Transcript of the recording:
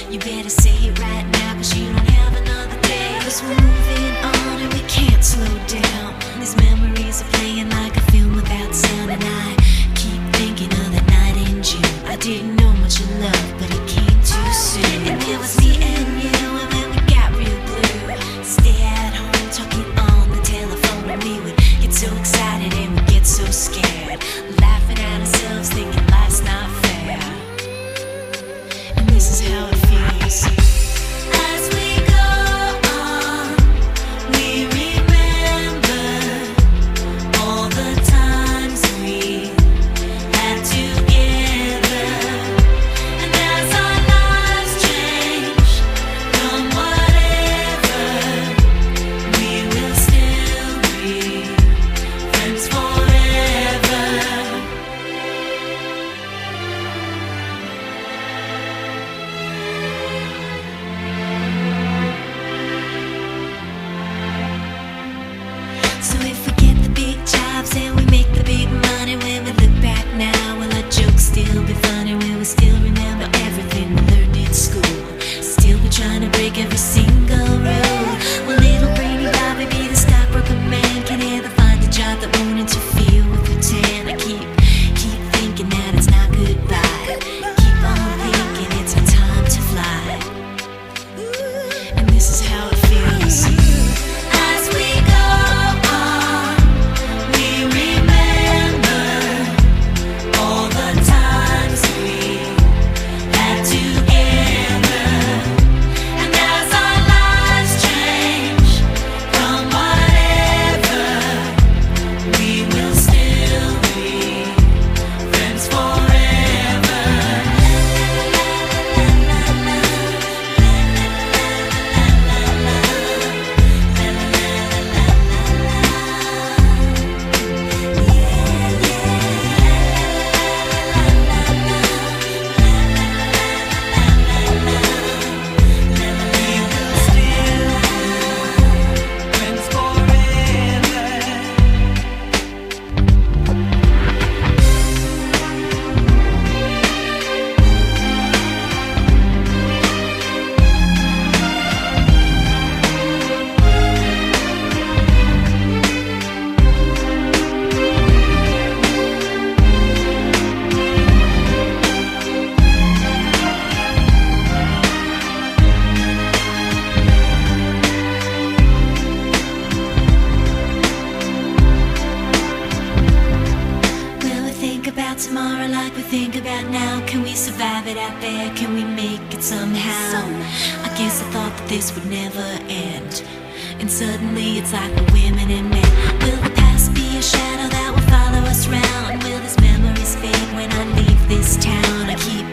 You better say it right now, 'cause you don't have another day. 'Cause we're moving on and we can't slow down. These memories are playing like a film without sound. And I keep thinking of the night in June. I didn't know much of love, but it came too soon. And it was me and you, and then we got real blue. Stay at home talking on the telephone, and we would get so excited and we'd get so scared, laughing at ourselves, thinking life's not fair. And this is how it feels. As we go on, we remember all the times we had together. And as our lives change from whatever, we will still be friends forever. So if we get the big jobs and we make the big money, when we look back now, will our jokes still be funny? Will we still remember everything we learned in school? Still be trying to break every single rule? Will little brainy Bobby be the stockbroker man? Can he ever find a job that won't interfere with routine? I keep thinking that it's not goodbye. Keep on thinking it's our time to fly. And this is how it feels. As we go on, we remember all the times we had together. And as our lives change from whatever, we will still be friends forever. Will we think about tomorrow like we think about now? Can we survive it out there? Can we make it somehow? I guess I thought that this would never end, and suddenly it's like the women and men. Will the past be a shadow that will follow us round? Will these memories fade when I leave this town? I keep